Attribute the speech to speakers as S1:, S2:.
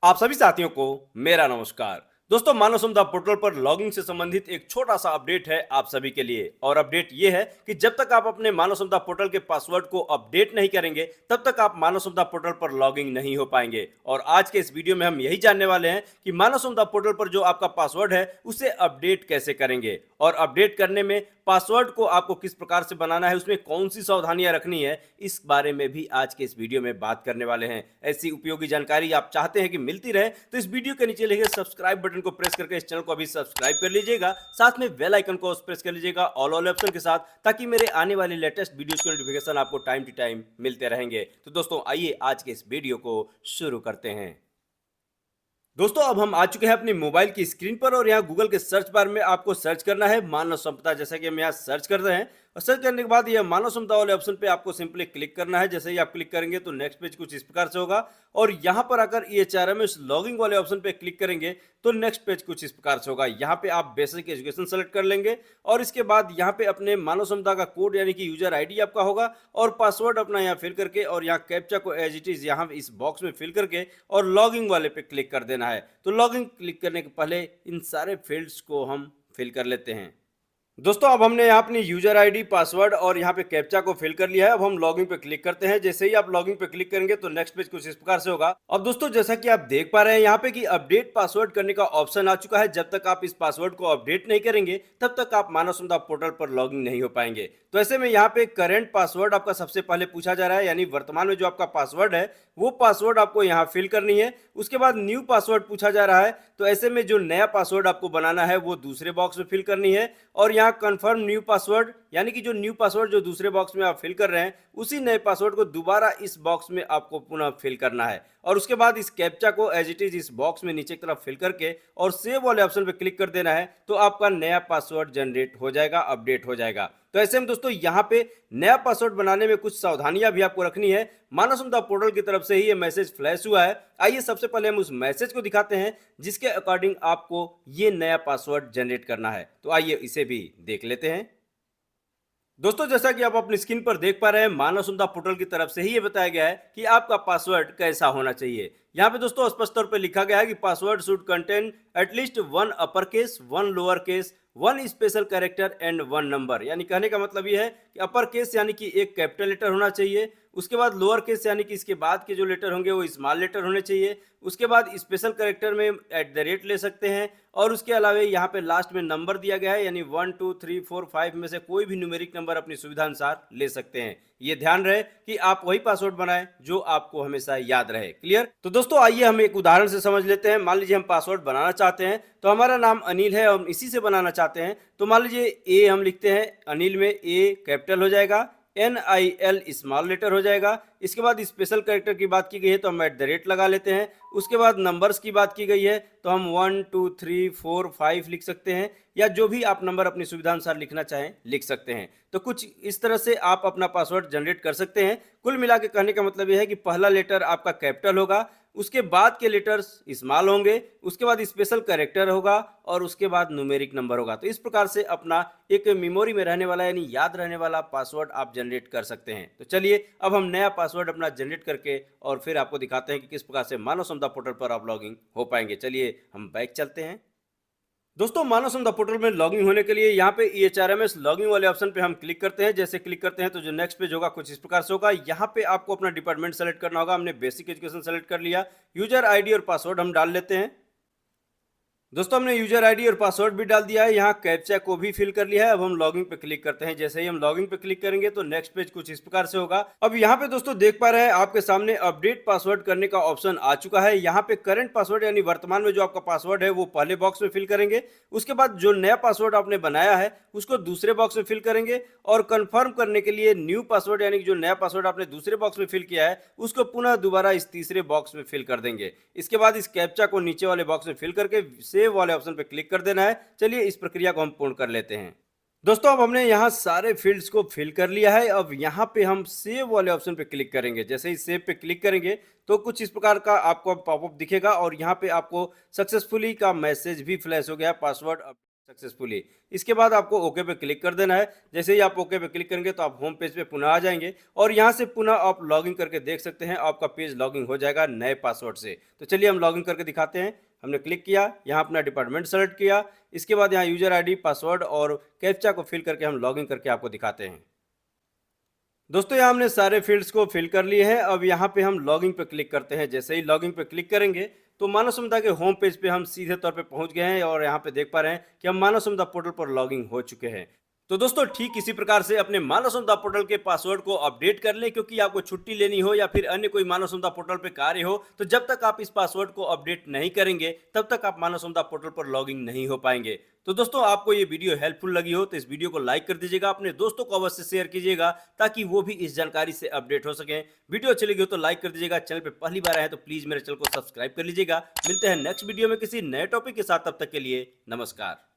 S1: आप सभी साथियों को मेरा नमस्कार। दोस्तों, मानव समुदाय पोर्टल पर लॉगिंग से संबंधित एक छोटा सा अपडेट है आप सभी के लिए। और अपडेट ये है कि जब तक आप अपने मानव समुदाय पोर्टल के पासवर्ड को अपडेट नहीं करेंगे तब तक आप मानव समुदाय पोर्टल पर लॉगिंग नहीं हो पाएंगे। और आज के इस वीडियो में हम यही जानने वाले हैं कि मानव समुदाय पोर्टल पर जो आपका पासवर्ड है उसे अपडेट कैसे करेंगे, और अपडेट करने में पासवर्ड को आपको किस प्रकार से बनाना है, उसमें कौन सी सावधानियां रखनी है, इस बारे में भी आज के इस वीडियो में बात करने वाले हैं। ऐसी उपयोगी जानकारी आप चाहते हैं कि मिलती रहे तो इस वीडियो के नीचे लिखे सब्सक्राइब बटन को प्रेस करके इस चैनल को अभी सब्सक्राइब कर लीजिएगा। साथ में बेल आइकन को प्रेस कर लीजिएगा ऑल ऑप्शन के साथ, ताकि मेरे आने वाले लेटेस्ट वीडियोस के नोटिफिकेशन आपको टाइम टू टाइम मिलते रहेंगे। तो दोस्तों, आइए आज के इस वीडियो को शुरू करते हैं। दोस्तों, अब हम आ चुके हैं अपनी मोबाइल की स्क्रीन पर, और यहाँ गूगल के सर्च बार में आपको सर्च करना है मानव संपदा। जैसा कि हम यहाँ सर्च कर रहे हैं, और सर्च करने के बाद ये मानव संपदा वाले ऑप्शन पे आपको सिंपली क्लिक करना है। जैसे ही आप क्लिक करेंगे तो नेक्स्ट पेज कुछ इस प्रकार से होगा, और यहाँ पर आकर EHRMS लॉगिंग वाले ऑप्शन पे क्लिक करेंगे तो नेक्स्ट पेज कुछ इस प्रकार से होगा। यहाँ पे आप बेसिक एजुकेशन सेलेक्ट कर लेंगे, और इसके बाद यहाँ पे अपने मानव समुदाय का कोड यानी कि यूजर आईडी आपका होगा, और पासवर्ड अपना यहाँ फिल करके, और यहाँ कैप्चा को एज इट इज यहाँ इस बॉक्स में फिल करके और लॉगिंग वाले पे क्लिक कर देना है। तो लॉगिंग क्लिक करने के पहले इन सारे फील्ड्स को हम फिल कर लेते हैं। दोस्तों, अब हमने यहाँ अपनी यूजर आईडी, पासवर्ड और यहाँ पे कैप्चा को फिल कर लिया है। अब हम लॉगिन पे क्लिक करते हैं। जैसे ही आप लॉगिन पे क्लिक करेंगे तो नेक्स्ट पेज कुछ इस प्रकार से होगा। अब दोस्तों, जैसा कि आप देख पा रहे हैं यहाँ पे कि अपडेट पासवर्ड करने का ऑप्शन आ चुका है। जब तक आप इस पासवर्ड को अपडेट नहीं करेंगे तब तक आप मानव समुदाय पोर्टल पर लॉगिन नहीं हो पाएंगे। तो ऐसे में यहाँ पे करंट पासवर्ड आपका सबसे पहले पूछा जा रहा है, यानी वर्तमान में जो आपका पासवर्ड है वो पासवर्ड आपको यहाँ फिल करनी है। उसके बाद न्यू पासवर्ड पूछा जा रहा है, तो ऐसे में जो नया पासवर्ड आपको बनाना है वो दूसरे बॉक्स में फिल करनी है। और यहाँ कंफर्म न्यू पासवर्ड, यानी कि जो न्यू पासवर्ड जो दूसरे बॉक्स में आप फिल कर रहे हैं उसी नए पासवर्ड को दोबारा इस बॉक्स में आपको पुनः फिल करना है। और उसके बाद इस कैप्चा को एज इट इज इस बॉक्स में नीचे की तरफ फिल करके और सेव वाले ऑप्शन पे क्लिक कर देना है। तो आपका नया पासवर्ड जनरेट हो जाएगा, अपडेट हो जाएगा। तो ऐसे में दोस्तों, यहाँ पे नया पासवर्ड बनाने में कुछ सावधानियां भी आपको रखनी है। मानव समुदाय पोर्टल की तरफ से ही ये मैसेज फ्लैश हुआ है। आइए सबसे पहले हम उस मैसेज को दिखाते हैं जिसके अकॉर्डिंग आपको ये नया पासवर्ड जनरेट करना है। तो आइए इसे भी देख लेते हैं। दोस्तों, जैसा कि आप अपनी स्क्रीन पर देख पा रहे हैं, मानव समुदाय पोर्टल की तरफ से ही ये बताया गया है कि आपका पासवर्ड कैसा होना चाहिए। यहाँ पे दोस्तों स्पष्ट तौर पे लिखा गया है कि password should contain at least one upper case, one lower case, one special character and one number. यानी कहने का मतलब ये है कि अपर केस यानी कि एक कैपिटल लेटर होना चाहिए, उसके बाद लोअर केस यानी कि इसके बाद के जो लेटर होंगे वो स्मॉल लेटर होने चाहिए, उसके बाद स्पेशल कैरेक्टर में @ ले सकते हैं, और उसके अलावा यहाँ पे लास्ट में नंबर दिया गया है, यानी 1 2 3 4 5 में से कोई भी न्यूमेरिक नंबर अपनी सुविधा अनुसार ले सकते हैं। ये ध्यान रहे कि आप वही पासवर्ड बनाएं जो आपको हमेशा याद रहे। क्लियर? तो दोस्तों, आइए हम एक उदाहरण से समझ लेते हैं। मान लीजिए हम पासवर्ड बनाना चाहते हैं, तो हमारा नाम अनिल है और हम इसी से बनाना चाहते हैं। तो मान लीजिए ए हम लिखते हैं, अनिल में ए कैपिटल हो जाएगा, NIL स्मॉल लेटर हो जाएगा। इसके बाद स्पेशल कैरेक्टर की बात की गई है तो हम @ लगा लेते हैं। उसके बाद नंबर्स की बात की गई है तो हम 1 2 3 4 5 लिख सकते हैं, या जो भी आप नंबर अपनी सुविधा अनुसार लिखना चाहें लिख सकते हैं। तो कुछ इस तरह से आप अपना पासवर्ड जनरेट कर सकते हैं। कुल मिला के कहने का मतलब यह है कि पहला लेटर आपका कैपिटल होगा, उसके बाद के लेटर्स स्मॉल होंगे, उसके बाद स्पेशल कैरेक्टर होगा, और उसके बाद न्यूमेरिक नंबर होगा। तो इस प्रकार से अपना एक मेमोरी में रहने वाला यानी याद रहने वाला पासवर्ड आप जनरेट कर सकते हैं। तो चलिए अब हम नया पासवर्ड अपना जनरेट करके और फिर आपको दिखाते हैं कि किस प्रकार से मानव समुदाय पोर्टल पर आप लॉगिन हो पाएंगे। चलिए हम बैक चलते हैं। दोस्तों, मानव समुदाय पोर्टल में लॉगिन होने के लिए यहाँ पे EHRMS लॉगिन वाले ऑप्शन पे हम क्लिक करते हैं। जैसे क्लिक करते हैं तो जो नेक्स्ट पेज होगा कुछ इस प्रकार से होगा। यहाँ पे आपको अपना डिपार्टमेंट सेलेक्ट करना होगा। हमने बेसिक एजुकेशन सेलेक्ट कर लिया। यूजर आईडी और पासवर्ड हम डाल लेते हैं। दोस्तों, हमने यूजर आईडी और पासवर्ड भी डाल दिया है। यहाँ कैप्चा को भी फिल कर लिया है। अब हम लॉगिन पे क्लिक करते हैं। जैसे ही हम लॉगिन पे क्लिक करेंगे तो नेक्स्ट पेज कुछ इस प्रकार से होगा। अब यहाँ पे दोस्तों देख पा रहे हैं आपके सामने अपडेट पासवर्ड करने का ऑप्शन आ चुका है। यहाँ पे करंट पासवर्ड यानी वर्तमान में जो आपका पासवर्ड है वो पहले बॉक्स में फिल करेंगे। उसके बाद जो नया पासवर्ड आपने बनाया है उसको दूसरे बॉक्स में फिल करेंगे, और कंफर्म करने के लिए न्यू पासवर्ड यानी कि जो नया पासवर्ड आपने दूसरे बॉक्स में फिल किया है उसको पुनः दोबारा इस तीसरे बॉक्स में फिल कर देंगे। इसके बाद इस कैप्चा को नीचे वाले बॉक्स में फिल करके सेव वाले ऑप्शन पे क्लिक कर देना है। चलिए इस प्रक्रिया को हम पूर्ण कर लेते हैं। दोस्तों, अब हमने यहाँ सारे फील्ड्स को फिल कर लिया है। अब यहाँ पे हम सेव वाले ऑप्शन पे क्लिक करेंगे। जैसे ही सेव पे क्लिक करेंगे तो कुछ इस प्रकार का आपको पॉपअप दिखेगा, और यहाँ पे आपको सक्सेसफुली का मैसेज भी फ्लैश हो गया, पासवर्ड सक्सेसफुली। इसके बाद आपको ओके पे क्लिक कर देना है। जैसे ही आप ओके पे क्लिक करेंगे तो आप होम पेज पे पुनः आ जाएंगे और यहाँ से पुनः आप लॉगिन करके देख सकते हैं, आपका पेज लॉगिन हो जाएगा नए पासवर्ड से। तो चलिए हम लॉगिन करके दिखाते हैं। हमने क्लिक किया, यहाँ अपना डिपार्टमेंट सेलेक्ट किया, इसके बाद यहाँ यूजर आईडी, पासवर्ड और कैप्चा को फिल करके हम लॉगिन करके आपको दिखाते हैं। दोस्तों यहाँ हमने सारे फील्ड्स को फिल कर लिए हैं। अब यहाँ पे हम लॉगिन पे क्लिक करते हैं। जैसे ही लॉगिन पे क्लिक करेंगे तो मानव समुदाय के होम पेज पे हम सीधे तौर पे पहुंच गए हैं और यहाँ पे देख पा रहे हैं कि हम मानव समुदाय पोर्टल पर लॉगिन हो चुके हैं। तो दोस्तों ठीक इसी प्रकार से अपने मानव समुदाय पोर्टल के पासवर्ड को अपडेट कर लें, क्योंकि आपको छुट्टी लेनी हो या फिर अन्य कोई मानव समुदाय पोर्टल पे कार्य हो, तो जब तक आप इस पासवर्ड को अपडेट नहीं करेंगे तब तक आप मानव समुदाय पोर्टल पर लॉगिन नहीं हो पाएंगे। तो दोस्तों आपको ये वीडियो हेल्पफुल लगी हो तो इस वीडियो को लाइक कर दीजिएगा, अपने दोस्तों को अवश्य शेयर कीजिएगा ताकि वो भी इस जानकारी से अपडेट हो सकें। वीडियो अच्छी लगी हो तो लाइक कर दीजिएगा, चैनल पे पहली बार आए हैं तो प्लीज मेरे चैनल को सब्सक्राइब कर लीजिएगा। मिलते हैं नेक्स्ट वीडियो में किसी नए टॉपिक के साथ, तब तक के लिए नमस्कार।